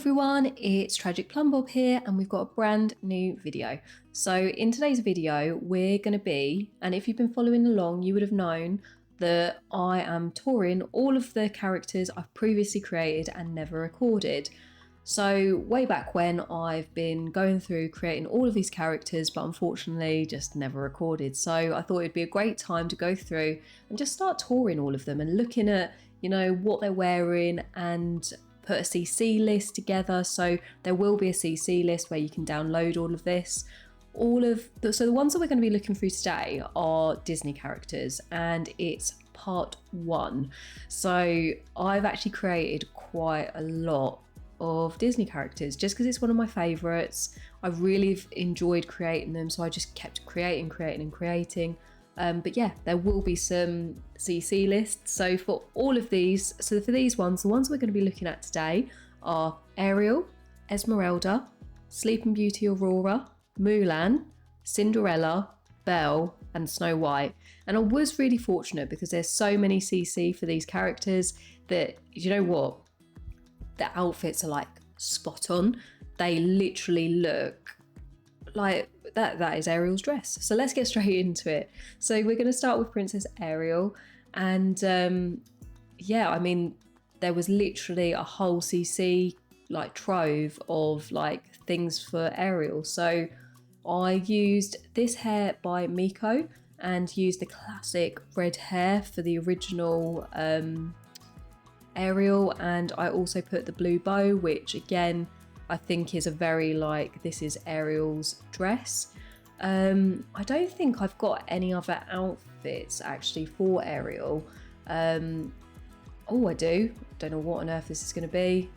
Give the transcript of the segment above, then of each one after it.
everyone, it's Tragic Plum Bob here and we've got a brand new video. So in today's video we're going to be, and if you've been following along you would have known that I am touring all of the characters I've previously created and never recorded. So way back when I've been going through creating all of these characters but unfortunately just never recorded. So I thought it'd be a great time to go through and just start touring all of them and looking at, you know, what they're wearing and put a CC list together. So there will be a CC list where you can download all of this. So the ones that we're going to be looking through today are Disney characters and it's part 1. So I've actually created quite a lot of Disney characters just because it's one of my favourites. I really enjoyed creating them, so I just kept creating. But yeah, there will be some CC lists. So for all of these, so for these ones, the ones we're going to be looking at today are Ariel, Esmeralda, Sleeping Beauty Aurora, Mulan, Cinderella, Belle and Snow White. And I was really fortunate because there's so many CC for these characters that, you know what, the outfits are like spot on. They literally look like that is Ariel's dress. So let's get straight into it. So we're going to start with Princess Ariel, and yeah, I mean there was literally a whole CC like trove of like things for Ariel. So I used this hair by Miko and used the classic red hair for the original Ariel, and I also put the blue bow, which again I think is a very like, this is Ariel's dress. I don't think I've got any other outfits actually for Ariel. Oh, I do. Don't know what on earth this is going to be.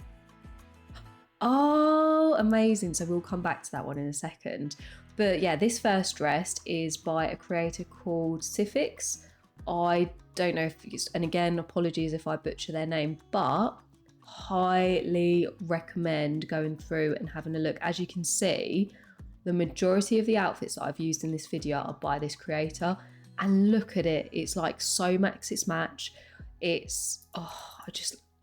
Oh, amazing. So we'll come back to that one in a second. But yeah, this first dress is by a creator called Sifix. I don't know if it's, and again, apologies if I butcher their name, but highly recommend going through and having a look. As you can see, the majority of the outfits that I've used in this video are by this creator, and look at it, it's like so Maxis match. It's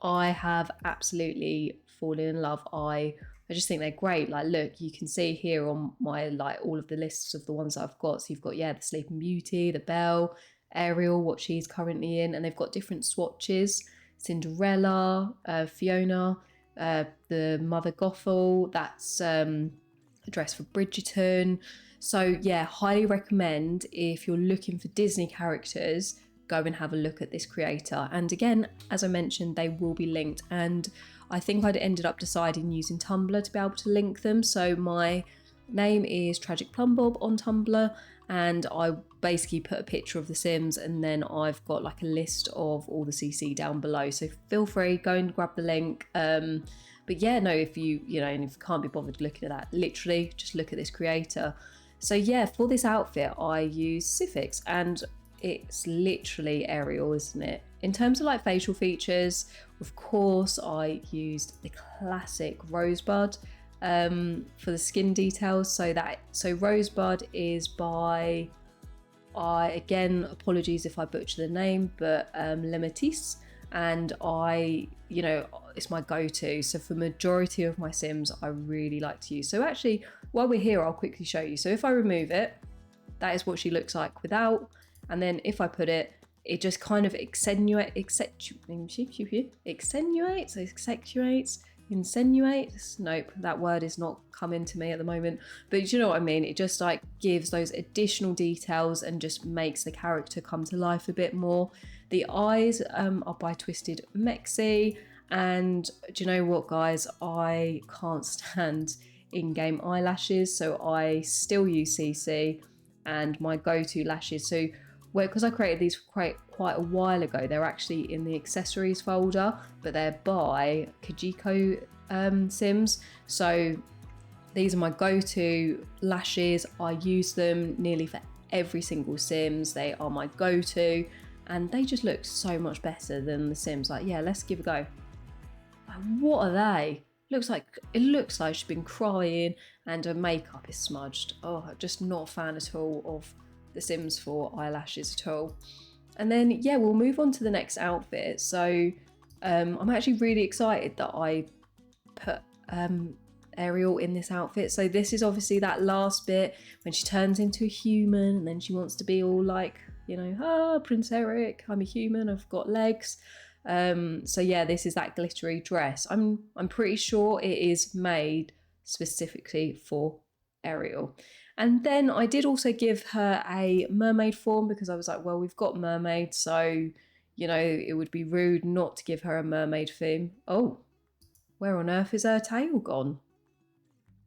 I have absolutely fallen in love. I just think they're great. Like, look, you can see here on my like all of the lists of the ones that I've got. So you've got, yeah, the Sleeping Beauty, the Belle, Ariel, what she's currently in, and they've got different swatches. Cinderella, Fiona, the Mother Gothel, that's a dress for Bridgerton. So yeah, highly recommend if you're looking for Disney characters, go and have a look at this creator. And again, as I mentioned, they will be linked, and I think I'd ended up deciding using Tumblr to be able to link them. So my name is Tragic Plum Bob on Tumblr, and I basically put a picture of the Sims, and then I've got like a list of all the CC down below, so feel free, go and grab the link. But yeah, no, if you know, and if you can't be bothered looking at that, literally just look at this creator. So yeah, for this outfit I use Sifix, and it's literally Ariel, isn't it? In terms of like facial features, of course I used the classic Rosebud for the skin details. So Rosebud is by, again, apologies if I butcher the name, but Lemetis, and you know, it's my go-to. So for majority of my Sims, I really like to use. So actually, while we're here, I'll quickly show you. So if I remove it, that is what she looks like without, and then if I put it, it just kind of insinuates. Nope, that word is not coming to me at the moment, but you know what I mean. It just like gives those additional details and just makes the character come to life a bit more. The eyes are by Twisted Mexi, and do you know what, guys, I can't stand in-game eyelashes, so I still use CC and my go-to lashes. So because I created these quite a while ago, they're actually in the accessories folder, but they're by Kajiko Sims. So these are my go-to lashes. I use them nearly for every single Sims. They are my go-to, and they just look so much better than the Sims. Like, yeah, let's give a go. Like, what are they? It looks like she's been crying and her makeup is smudged. Oh, just not a fan at all of the Sims for eyelashes at all. And then yeah, we'll move on to the next outfit. So I'm actually really excited that I put Ariel in this outfit. So this is obviously that last bit when she turns into a human and then she wants to be all like, you know, Prince Eric, I'm a human, I've got legs. So yeah, this is that glittery dress. I'm pretty sure it is made specifically for Ariel. And then I did also give her a mermaid form because I was like, well, we've got mermaids, so you know, it would be rude not to give her a mermaid theme. Oh, where on earth is her tail gone?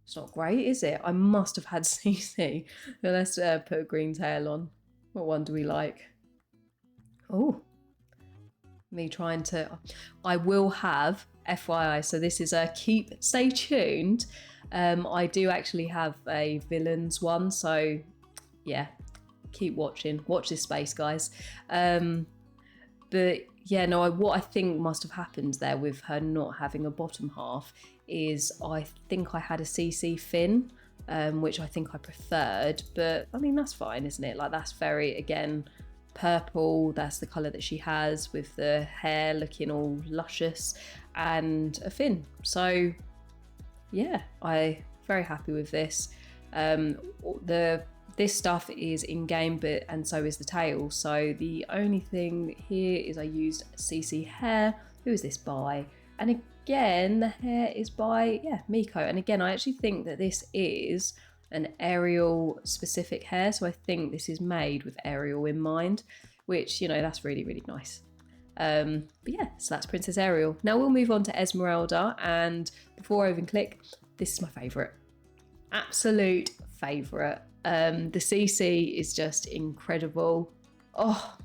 It's not great, is it? I must have had CC. Let's put a green tail on. What one do we like? Oh, me trying to... I will have, FYI, so this is a stay tuned. I do actually have a villains one, so yeah, keep watching. Watch this space, guys. But yeah, no, what I think must have happened there with her not having a bottom half is I think I had a CC fin, which I think I preferred, but I mean, that's fine, isn't it? Like, that's very, again, purple. That's the colour that she has with the hair looking all luscious and a fin. So yeah, I'm very happy with this. This stuff is in game, and so is the tail. So the only thing here is I used CC hair. Who is this by? And again, the hair is by, yeah, Miko. And again, I actually think that this is an Ariel specific hair. So I think this is made with Ariel in mind, which, you know, that's really, really nice. But yeah, so that's Princess Ariel. Now we'll move on to Esmeralda. And before I even click, this is my favourite. Absolute favourite. The CC is just incredible. Oh,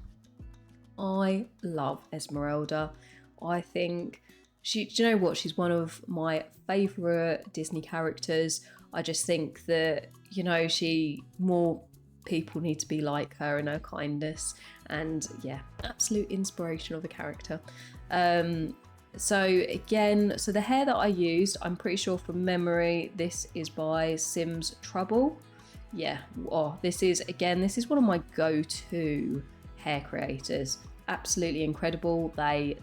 I love Esmeralda. I think do you know what? She's one of my favourite Disney characters. I just think that, you know, more people need to be like her in her kindness. And yeah, absolute inspiration of a character. So again, so the hair that I used, I'm pretty sure from memory, this is by Sims Trouble. Yeah, oh, this is one of my go-to hair creators. Absolutely incredible. They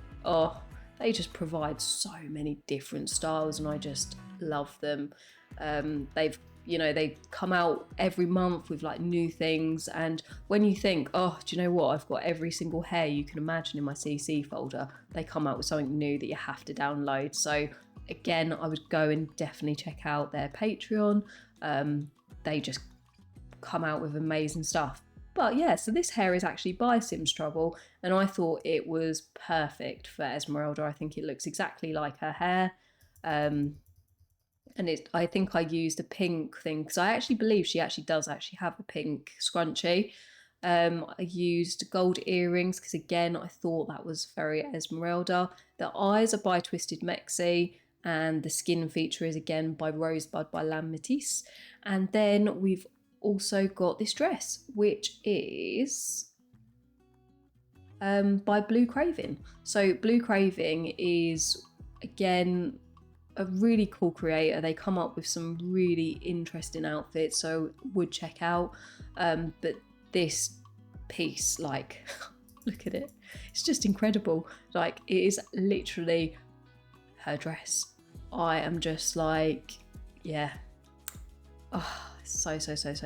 just provide so many different styles and I just love them. They come out every month with like new things, and when you think, oh, do you know what, I've got every single hair you can imagine in my CC folder, they come out with something new that you have to download. So again, I would go and definitely check out their Patreon. They just come out with amazing stuff. But yeah, so this hair is actually by Sims Trouble, and I thought it was perfect for Esmeralda. I think it looks exactly like her hair. I think I used a pink thing because I actually believe she does have a pink scrunchie. I used gold earrings because again, I thought that was very Esmeralda. The eyes are by Twisted Mexi, and the skin feature is again by Rosebud by Lam Matisse. And then we've also got this dress, which is by Blue Craving. So Blue Craving is, again, a really cool creator. They come up with some really interesting outfits, so would check out. But this piece, like, look at it. It's just incredible. Like, it is literally her dress. I am just like, yeah. Oh, so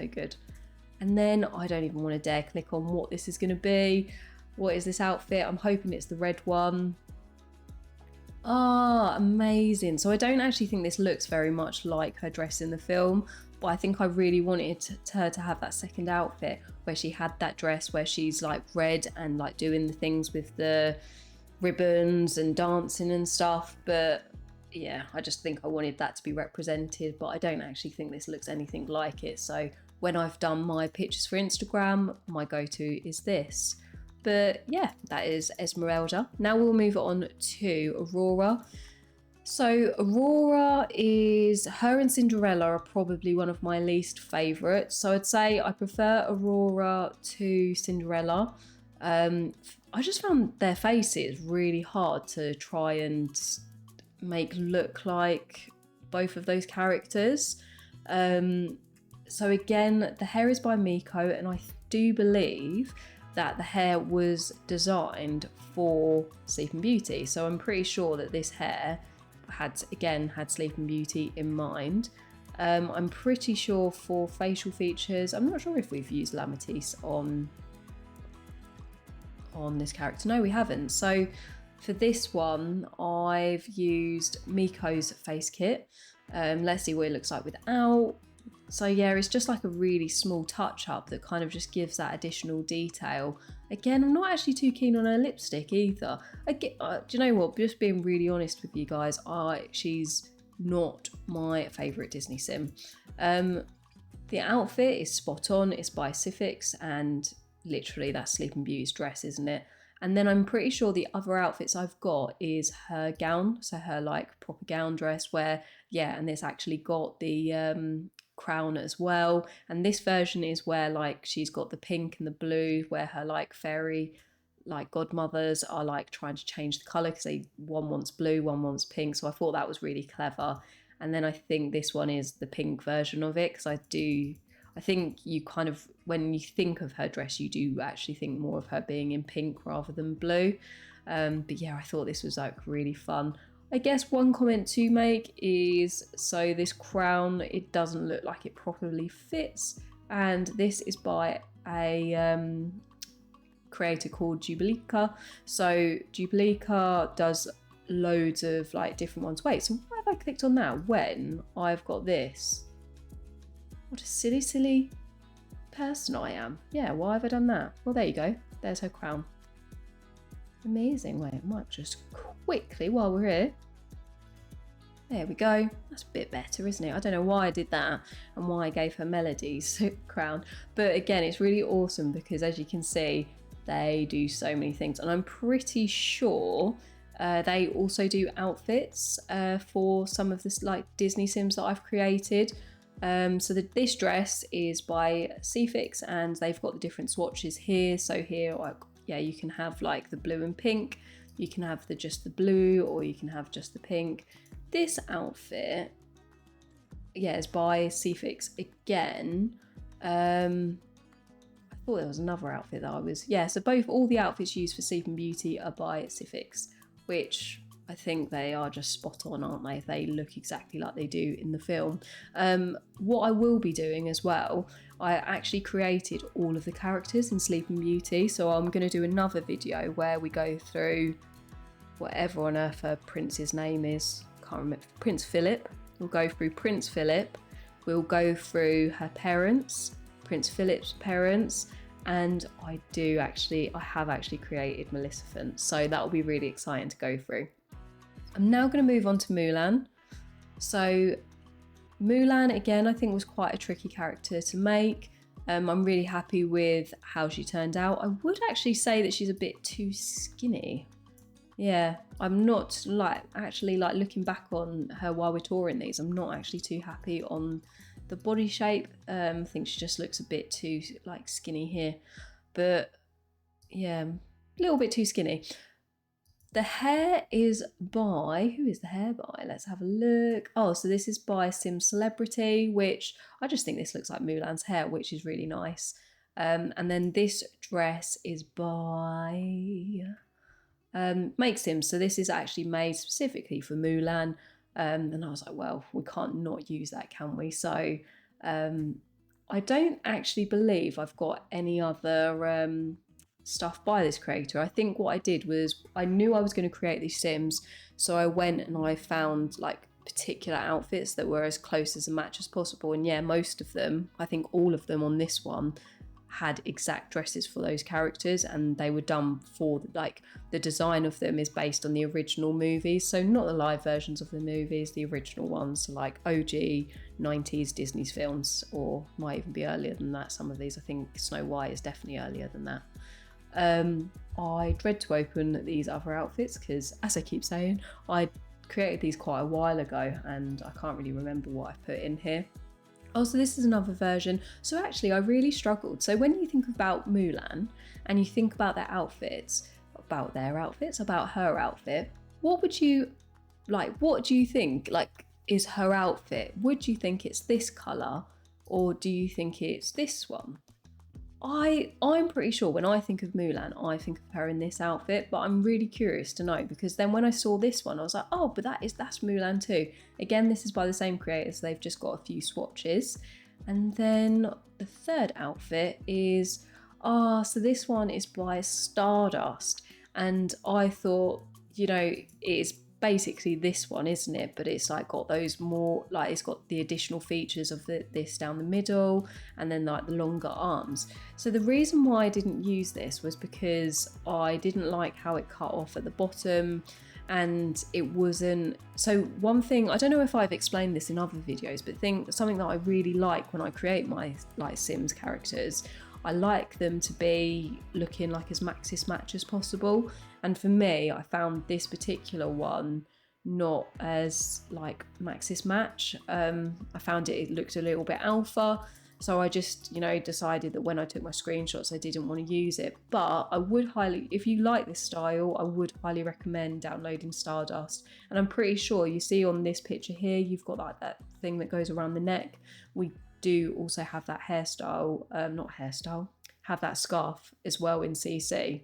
good. And then I don't even want to dare click on what this is going to be. What is this outfit? I'm hoping it's the red one. Ah, amazing. So I don't actually think this looks very much like her dress in the film, but I think I really wanted her to have that second outfit where she had that dress where she's like red and like doing the things with the ribbons and dancing and stuff. But yeah, I just think I wanted that to be represented, but I don't actually think this looks anything like it. So when I've done my pictures for Instagram, my go-to is this. But yeah, that is Esmeralda. Now we'll move on to Aurora. So Aurora her and Cinderella are probably one of my least favourites. So I'd say I prefer Aurora to Cinderella. I just found their faces really hard to try and make look like both of those characters. So again, the hair is by Miko, and I do believe that the hair was designed for Sleeping Beauty. So I'm pretty sure that this hair had Sleeping Beauty in mind. I'm pretty sure for facial features, I'm not sure if we've used La Matisse on this character. No, we haven't. So for this one, I've used Miko's face kit. Let's see what it looks like without. So yeah, it's just like a really small touch up that kind of just gives that additional detail. Again, I'm not actually too keen on her lipstick either. Do you know what? Just being really honest with you guys, she's not my favourite Disney sim. The outfit is spot on. It's by Sifix, and literally that's Sleeping Beauty's dress, isn't it? And then I'm pretty sure the other outfits I've got is her gown, so her like proper gown dress where, yeah, and it's actually got the crown as well. And this version is where like she's got the pink and the blue, where her like fairy like godmothers are like trying to change the colour because one wants blue, one wants pink. So I thought that was really clever. And then I think this one is the pink version of it, because I think you kind of, when you think of her dress, you do actually think more of her being in pink rather than blue. But yeah, I thought this was like really fun. I guess one comment to make is, so this crown, it doesn't look like it properly fits. And this is by a creator called Jubilica. So Jubilica does loads of like different ones. Wait, so why have I clicked on that when I've got this? What a silly person I am. Yeah, why have I done that? Well, there you go. There's her crown. Amazing. Wait, I might just quickly, while we're here. There we go. That's a bit better, isn't it? I don't know why I did that and why I gave her Melody's crown. But again, it's really awesome because as you can see, they do so many things. And I'm pretty sure they also do outfits for some of this like Disney Sims that I've created. So this dress is by Cfix, and they've got the different swatches here. So here, like, yeah, you can have like the blue and pink, you can have just the blue, or you can have just the pink. This outfit, yeah, is by Cfix again. I thought there was another outfit that so all the outfits used for Sleeping Beauty are by Cfix, which I think they are just spot on, aren't they? They look exactly like they do in the film. What I will be doing as well, I actually created all of the characters in Sleeping Beauty, so I'm going to do another video where we go through whatever on earth her prince's name is. Can't remember. Prince Philip. We'll go through Prince Philip. We'll go through her parents, Prince Philip's parents, and I have actually created Maleficent, so that will be really exciting to go through. I'm now going to move on to Mulan. So Mulan, again, I think was quite a tricky character to make. I'm really happy with how she turned out. I would actually say that she's a bit too skinny. Yeah, I'm not actually looking back on her while we're touring these, I'm not actually too happy on the body shape. I think she just looks a bit too skinny here. But yeah, a little bit too skinny. The hair is by, who is the hair by? Let's have a look. Oh, so this is by Sim Celebrity, which I just think this looks like Mulan's hair, which is really nice. And then this dress is by Make Sims. So this is actually made specifically for Mulan. And I was like, well, we can't not use that, can we? So I don't actually believe I've got any other stuff by this creator. I think what I did was I knew I was going to create these Sims, so I went and I found particular outfits that were as close as a match as possible. And yeah, most of them, I think all of them on this one, had exact dresses for those characters, and they were done for the design of them is based on the original movies, so not the live versions of the movies, the original ones, like OG 90s Disney films, or might even be earlier than that. Some of these, I think Snow White is definitely earlier than that. I dread to open these other outfits because, as I keep saying, I created these quite a while ago and I can't really remember what I've put in here. Oh, so this is another version. So actually I really struggled. So when you think about Mulan and you think about their outfits, about her outfit, what do you think is her outfit? Would you think it's this colour, or do you think it's this one? I'm pretty sure when I think of Mulan, I think of her in this outfit, but I'm really curious to know, because then when I saw this one, I was like, oh, but that's Mulan too. Again, this is by the same creators, they've just got a few swatches. And then the third outfit is, so this one is by Stardust. And I thought, it's basically this one, isn't it? But it's like got those more, like it's got the additional features of this down the middle, and then like the longer arms. So the reason why I didn't use this was because I didn't like how it cut off at the bottom, and it wasn't. So one thing, I don't know if I've explained this in other videos, but something that I really like when I create my like Sims characters, I like them to be looking like as Maxis match as possible. And for me, I found this particular one not as like Maxis match. I found it looked a little bit alpha. So I just, decided that when I took my screenshots, I didn't want to use it. But I would highly, if you like this style, I would highly recommend downloading Stardust. And I'm pretty sure you see on this picture here, you've got like that thing that goes around the neck. We do also have that have that scarf as well in CC.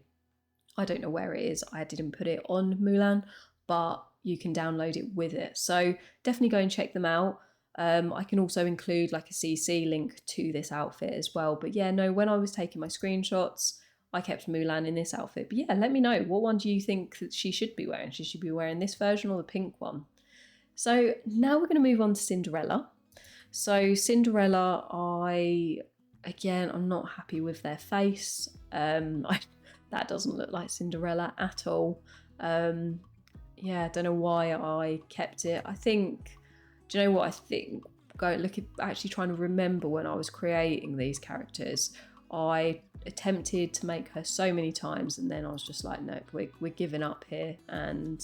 I don't know where it is. I didn't put it on Mulan, but you can download it with it. So definitely go and check them out. I can also include like a CC link to this outfit as well. But yeah, no, when I was taking my screenshots, I kept Mulan in this outfit. But yeah, let me know, what one do you think that she should be wearing? She should be wearing this version or the pink one? So now we're going to move on to Cinderella. So Cinderella, I'm not happy with their face. That doesn't look like Cinderella at all. I don't know why I kept it. Do you know what I think? Actually trying to remember when I was creating these characters, I attempted to make her so many times, and then I was just like, nope, we're giving up here, and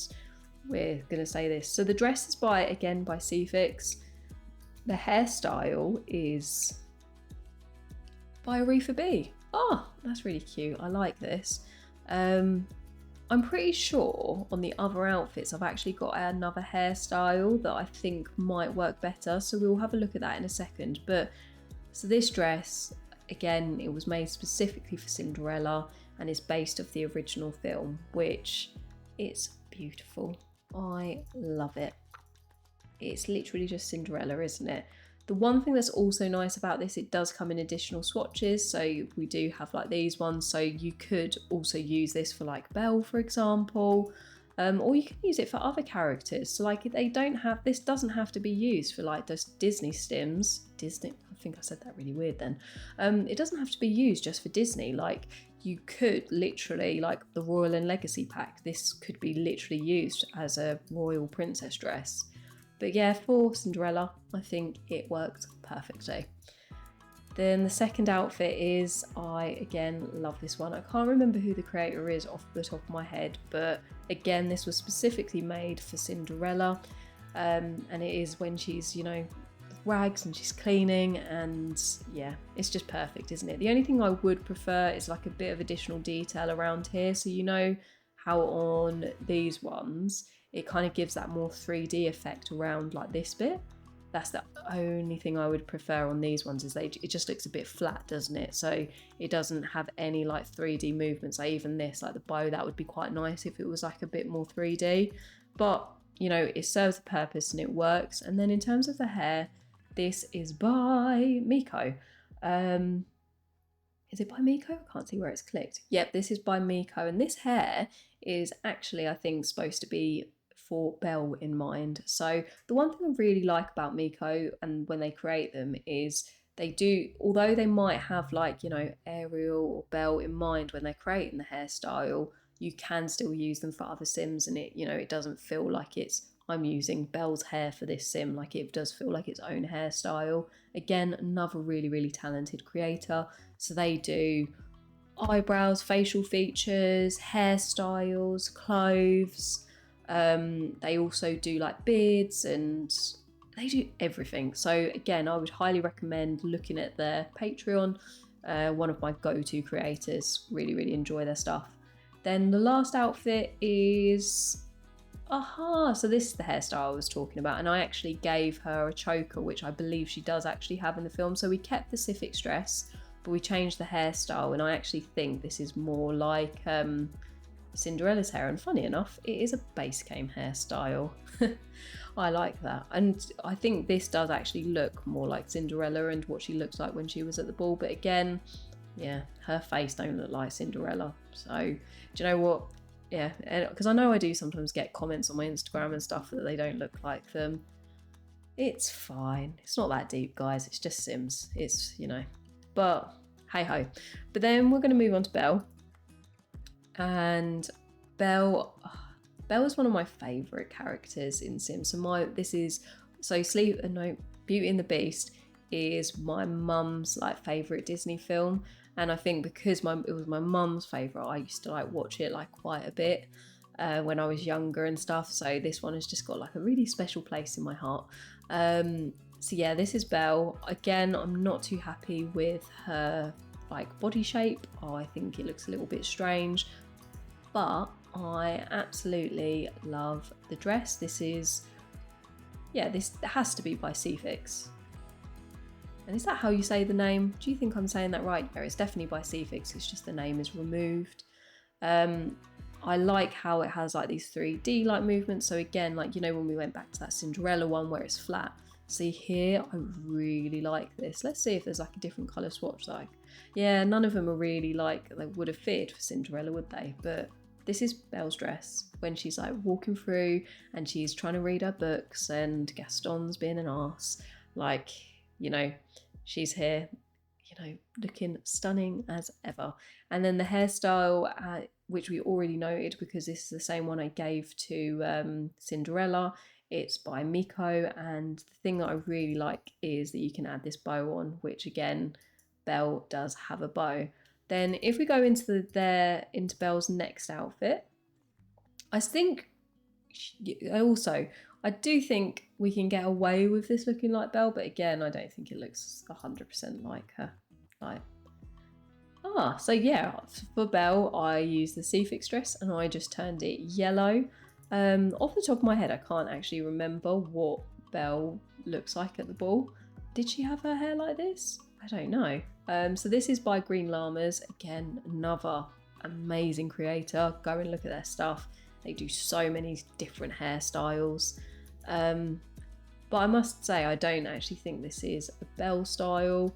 we're gonna say this. So the dress is by CFix. The hairstyle is by Aretha B. Oh, that's really cute. I like this. I'm pretty sure on the other outfits I've actually got another hairstyle that I think might work better, so we'll have a look at that in a second. But so this dress, again, it was made specifically for Cinderella and is based off the original film, which is beautiful. I love it. It's literally just Cinderella, isn't it? The one thing that's also nice about this, it does come in additional swatches. So we do have like these ones. So you could also use this for like Belle, for example, or you can use it for other characters. So like this doesn't have to be used for like just Disney Sims. I think I said that really weird then. It doesn't have to be used just for Disney. Like you could literally, like the Royal and Legacy pack, this could be literally used as a royal princess dress. But yeah, for Cinderella, I think it worked perfectly. Then the second outfit is, I again love this one. I can't remember who the creator is off the top of my head, but again, this was specifically made for Cinderella. And it is when she's, rags and she's cleaning, and yeah, it's just perfect, isn't it? The only thing I would prefer is like a bit of additional detail around here. So how on these ones, it kind of gives that more 3D effect around like this bit. That's the only thing I would prefer on these ones, is it just looks a bit flat, doesn't it? So it doesn't have any like 3D movements. Like even this, like the bow, that would be quite nice if it was like a bit more 3D. But, it serves the purpose and it works. And then in terms of the hair, this is by Miko. Is it by Miko? I can't see where it's clicked. Yep, this is by Miko. And this hair is actually, I think, supposed to be for Belle in mind. So the one thing I really like about Miko, and when they create them, is they do, although they might have like, Ariel or Belle in mind when they're creating the hairstyle, you can still use them for other Sims, and it doesn't feel like I'm using Belle's hair for this Sim. Like it does feel like its own hairstyle. Again, another really, really talented creator. So they do eyebrows, facial features, hairstyles, clothes. They also do like beards, and they do everything. So again, I would highly recommend looking at their Patreon. One of my go-to creators. Really, really enjoy their stuff. Then the last outfit is, so this is the hairstyle I was talking about, and I actually gave her a choker, which I believe she does actually have in the film. So we kept the Civics dress, but we changed the hairstyle, and I actually think this is more like Cinderella's hair. And funny enough, it is a base game hairstyle. I like that, and I think this does actually look more like Cinderella and what she looks like when she was at the ball. But again, yeah, her face don't look like Cinderella. So do you know what? Yeah, because I know I do sometimes get comments on my Instagram and stuff that they don't look like them. It's fine. It's not that deep, guys. It's just Sims. It's, you know, but hey ho. But then we're going to move on to Belle. And Belle is one of my favourite characters in Sims. Beauty and the Beast is my mum's like favourite Disney film. And I think because it was my mum's favourite, I used to like watch it like quite a bit when I was younger and stuff. So this one has just got like a really special place in my heart. So yeah, this is Belle. Again, I'm not too happy with her like body shape. I think it looks a little bit strange, but I absolutely love the dress. This has to be by Cfix. And is that how you say the name? Do you think I'm saying that right? Yeah, it's definitely by Cfix. It's just the name is removed. I like how it has like these 3D like movements. So again, like, you know, when we went back to that Cinderella one where it's flat. See here, I really like this. Let's see if there's like a different colour swatch. Like, yeah, none of them are really like they would have fitted for Cinderella, would they? But this is Belle's dress when she's like walking through and she's trying to read her books and Gaston's being an arse. Like, you know, she's here, you know, looking stunning as ever. And then the hairstyle, which we already noted because this is the same one I gave to Cinderella. It's by Miko, and the thing that I really like is that you can add this bow on, which again, Belle does have a bow. Then if we go into Belle's next outfit, I do think we can get away with this looking like Belle, but again, I don't think it looks 100% like her. So yeah, for Belle, I used the Cfix dress and I just turned it yellow. Off the top of my head, I can't actually remember what Belle looks like at the ball. Did she have her hair like this? I don't know. So this is by Green Llamas. Again, another amazing creator. Go and look at their stuff. They do so many different hairstyles. But I must say, I don't actually think this is a Belle style.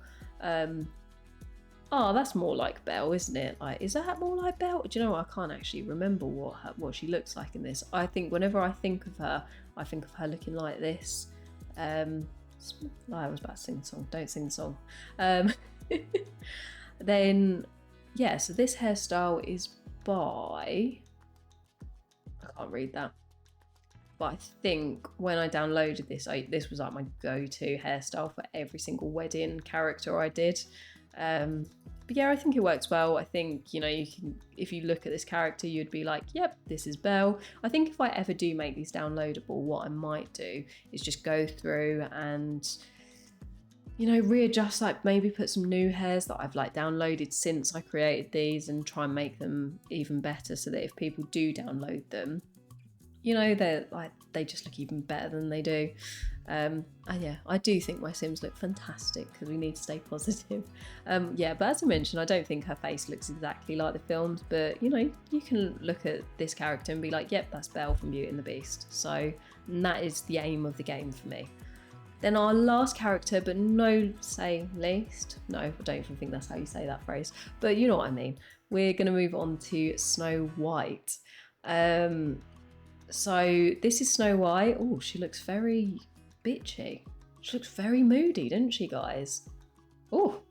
That's more like Belle, isn't it? Like, is that more like Belle? Do you know what? I can't actually remember what she looks like in this. I think whenever I think of her looking like this. I was about to sing the song. Don't sing the song. Then, yeah, so this hairstyle is by... I can't read that. But I think when I downloaded this, this was like my go-to hairstyle for every single wedding character I did. But yeah, I think it works well. I think, you know, you can, if you look at this character, you'd be like, yep, this is Belle. I think if I ever do make these downloadable, what I might do is just go through and, you know, readjust, like maybe put some new hairs that I've like downloaded since I created these and try and make them even better so that if people do download them, you know, they just look even better than they do. And yeah, I do think my Sims look fantastic because we need to stay positive. Yeah, but as I mentioned, I don't think her face looks exactly like the films, but you know, you can look at this character and be like, yep, that's Belle from Beauty and the Beast. So that is the aim of the game for me. Then our last character, but no say least, no, I don't even think that's how you say that phrase, but you know what I mean. We're going to move on to Snow White. So this is Snow White. Oh, she looks very bitchy. She looks very moody, doesn't she, guys? Oh,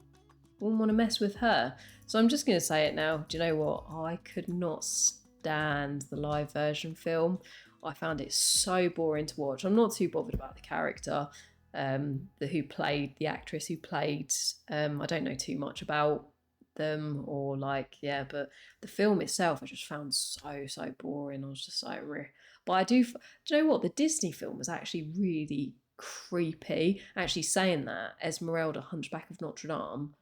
wouldn't want to mess with her. So I'm just going to say it now. Do you know what? I could not stand the live version film. I found it so boring to watch. I'm not too bothered about the character, the actress who played. I don't know too much about them or like, yeah, but the film itself I just found so boring. I was just like, Reh. But do you know what? The Disney film was actually really creepy. Actually saying that, Esmeralda, Hunchback of Notre Dame,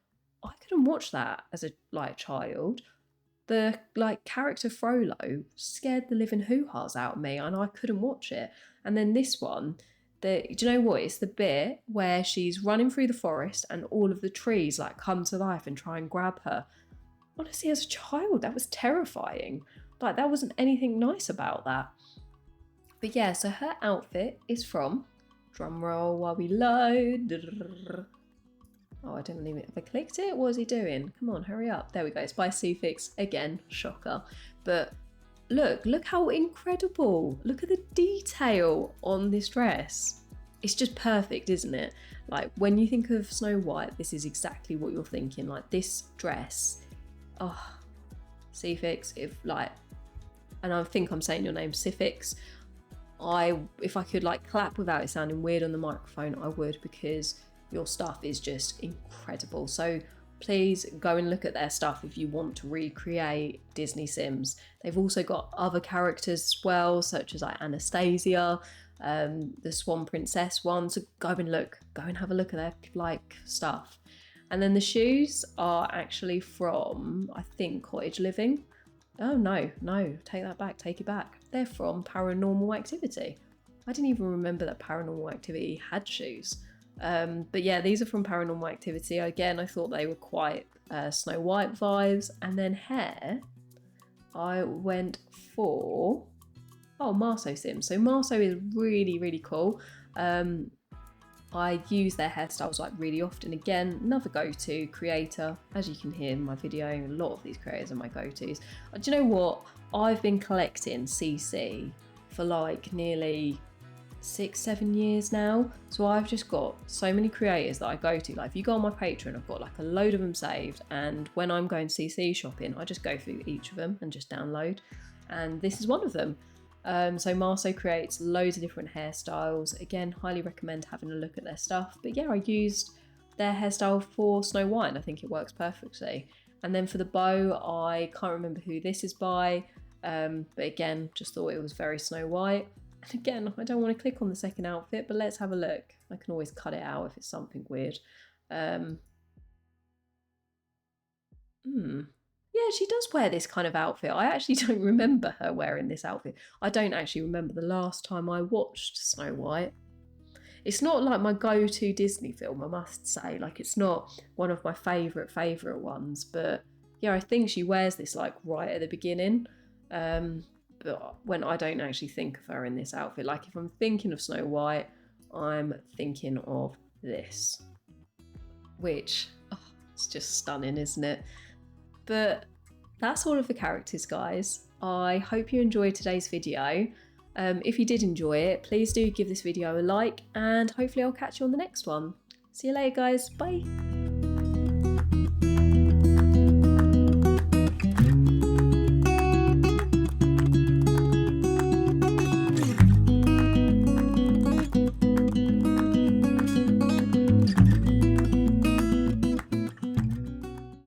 I couldn't watch that as a child. The character Frollo scared the living hoo-ha's out of me and I couldn't watch it. And then this one, Do you know what? It's the bit where she's running through the forest and all of the trees like come to life and try and grab her. Honestly, as a child, that was terrifying. Like, there wasn't anything nice about that. But yeah, so her outfit is from, drum roll while we load. Oh, I didn't even, have I clicked it? What is he doing? Come on, hurry up. There we go. It's by Sufix. Again, shocker. But look how incredible. Look at the detail on this dress. It's just perfect, isn't it? Like, when you think of Snow White, this is exactly what you're thinking. Like, this dress, oh, Sufix, and I think I'm saying your name, Sifix. If I could like clap without it sounding weird on the microphone, I would, because your stuff is just incredible. So please go and look at their stuff if you want to recreate Disney Sims. They've also got other characters as well, such as like Anastasia, the Swan Princess one. So go and have a look at their like stuff. And then the shoes are actually from, I think, Cottage Living. Oh no, take that back, take it back. They're from Paranormal Activity. I didn't even remember that Paranormal Activity had shoes. But yeah, these are from Paranormal Activity. Again, I thought they were quite Snow White vibes. And then hair, I went for, Marceau Sims. So Marceau is really, really cool. I use their hairstyles like really often. Again, another go-to creator. As you can hear in my video, a lot of these creators are my go-tos. Do you know what? I've been collecting CC for like nearly 6-7 years now. So I've just got so many creators that I go to. Like if you go on my Patreon, I've got like a load of them saved. And when I'm going CC shopping, I just go through each of them and just download. And this is one of them. So Marceau creates loads of different hairstyles. Again, highly recommend having a look at their stuff. But yeah, I used their hairstyle for Snow White and I think it works perfectly. And then for the bow, I can't remember who this is by. But again, just thought it was very Snow White. And again, I don't want to click on the second outfit, but let's have a look. I can always cut it out if it's something weird. Yeah, she does wear this kind of outfit. I actually don't remember her wearing this outfit. I don't actually remember the last time I watched Snow White. It's not like my go-to Disney film, I must say. Like, it's not one of my favourite ones. But yeah, I think she wears this like right at the beginning. But when I don't actually think of her in this outfit. Like if I'm thinking of Snow White, I'm thinking of this. Which, it's just stunning, isn't it? But that's all of the characters, guys. I hope you enjoyed today's video. If you did enjoy it, please do give this video a like and hopefully I'll catch you on the next one. See you later, guys. Bye.